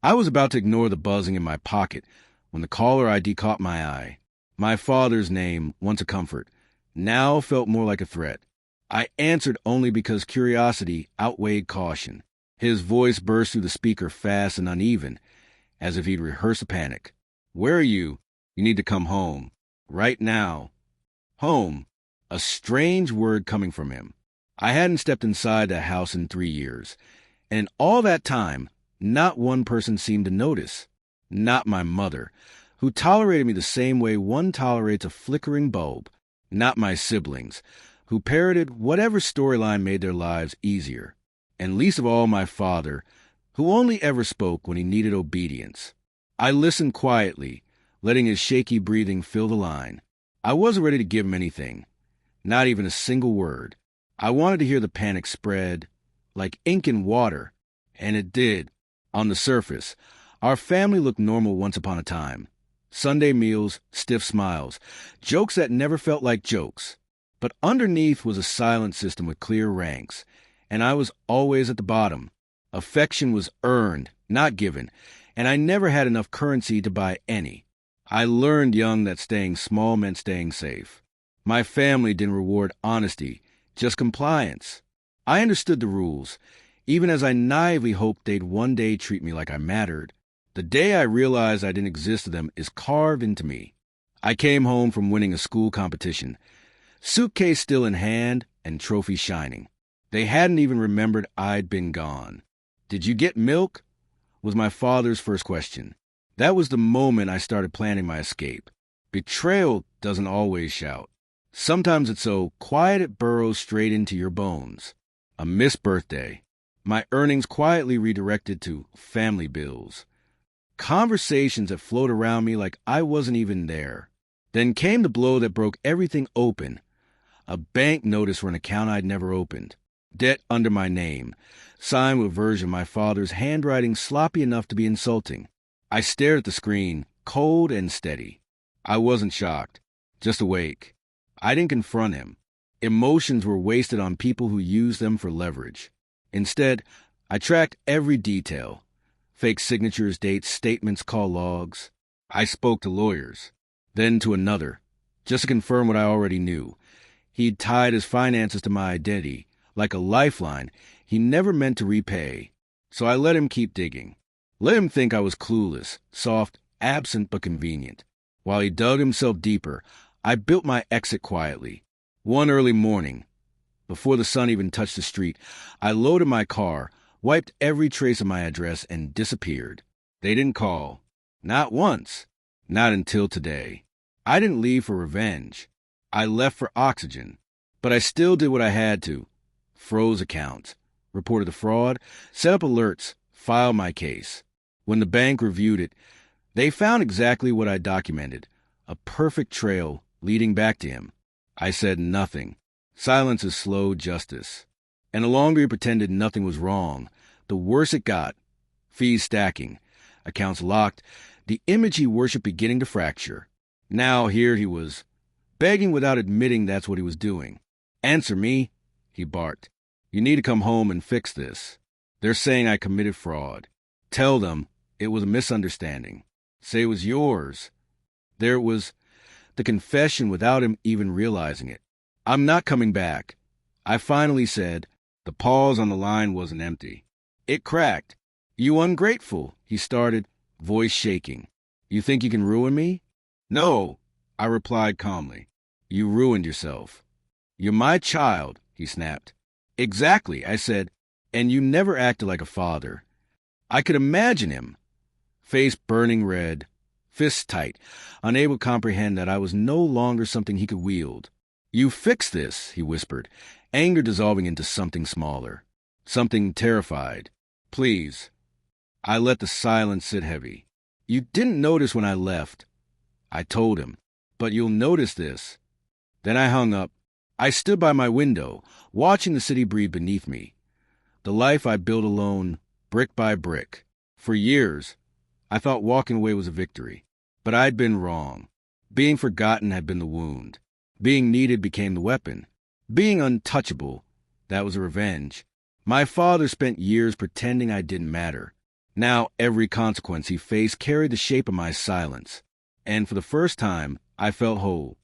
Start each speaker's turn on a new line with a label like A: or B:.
A: I was about to ignore the buzzing in my pocket when the caller ID caught my eye. My father's name, once a comfort, now felt more like a threat. I answered only because curiosity outweighed caution. His voice burst through the speaker fast and uneven, as if he'd rehearsed a panic. "Where are you? You need to come home. Right now." Home. A strange word coming from him. I hadn't stepped inside that house in 3 years, and in all that time, not one person seemed to notice. Not my mother, who tolerated me the same way one tolerates a flickering bulb. Not my siblings, who parroted whatever storyline made their lives easier. And least of all my father, who only ever spoke when he needed obedience. I listened quietly, letting his shaky breathing fill the line. I wasn't ready to give him anything, not even a single word. I wanted to hear the panic spread, like ink in water, and it did. On the surface, our family looked normal once upon a time. Sunday meals, stiff smiles, jokes that never felt like jokes. But underneath was a silent system with clear ranks, and I was always at the bottom. Affection was earned, not given, and I never had enough currency to buy any. I learned young that staying small meant staying safe. My family didn't reward honesty, just compliance. I understood the rules, even as I naively hoped they'd one day treat me like I mattered. The day I realized I didn't exist to them is carved into me. I came home from winning a school competition, suitcase still in hand and trophy shining. They hadn't even remembered I'd been gone. "Did you get milk?" was my father's first question. That was the moment I started planning my escape. Betrayal doesn't always shout. Sometimes it's so quiet it burrows straight into your bones. A missed birthday. My earnings quietly redirected to family bills. Conversations that flowed around me like I wasn't even there. Then came the blow that broke everything open. A bank notice for an account I'd never opened. Debt under my name, signed with a version of my father's handwriting sloppy enough to be insulting. I stared at the screen, cold and steady. I wasn't shocked, just awake. I didn't confront him. Emotions were wasted on people who used them for leverage. Instead, I tracked every detail. Fake signatures, dates, statements, call logs. I spoke to lawyers, then to another, just to confirm what I already knew. He'd tied his finances to my identity, like a lifeline he never meant to repay. So I let him keep digging. Let him think I was clueless, soft, absent but convenient. While he dug himself deeper, I built my exit quietly. One early morning, before the sun even touched the street, I loaded my car, wiped every trace of my address, and disappeared. They didn't call. Not once. Not until today. I didn't leave for revenge. I left for oxygen. But I still did what I had to. Froze accounts, reported the fraud, set up alerts, filed my case. When the bank reviewed it, they found exactly what I documented, a perfect trail leading back to him. I said nothing. Silence is slow justice. And the longer he pretended nothing was wrong, the worse it got. Fees stacking, accounts locked, the image he worshipped beginning to fracture. Now here he was, begging without admitting that's what he was doing. "Answer me," he barked. "You need to come home and fix this. They're saying I committed fraud. Tell them it was a misunderstanding. Say it was yours." There it was, the confession without him even realizing it. "I'm not coming back." I finally said. The pause on the line wasn't empty. It cracked. "You ungrateful," he started, voice shaking. "You think you can ruin me?" "No," I replied calmly. "You ruined yourself." "You're my child," he snapped. "Exactly," I said, "and you never acted like a father." I could imagine him, face burning red, fists tight, unable to comprehend that I was no longer something he could wield. "You fix this," he whispered, anger dissolving into something smaller, something terrified. "Please." I let the silence sit heavy. "You didn't notice when I left," I told him, "but you'll notice this." Then I hung up. I stood by my window, watching the city breathe beneath me. The life I built alone, brick by brick. For years, I thought walking away was a victory. But I'd been wrong. Being forgotten had been the wound. Being needed became the weapon. Being untouchable, that was a revenge. My father spent years pretending I didn't matter. Now every consequence he faced carried the shape of my silence, and for the first time, I felt whole.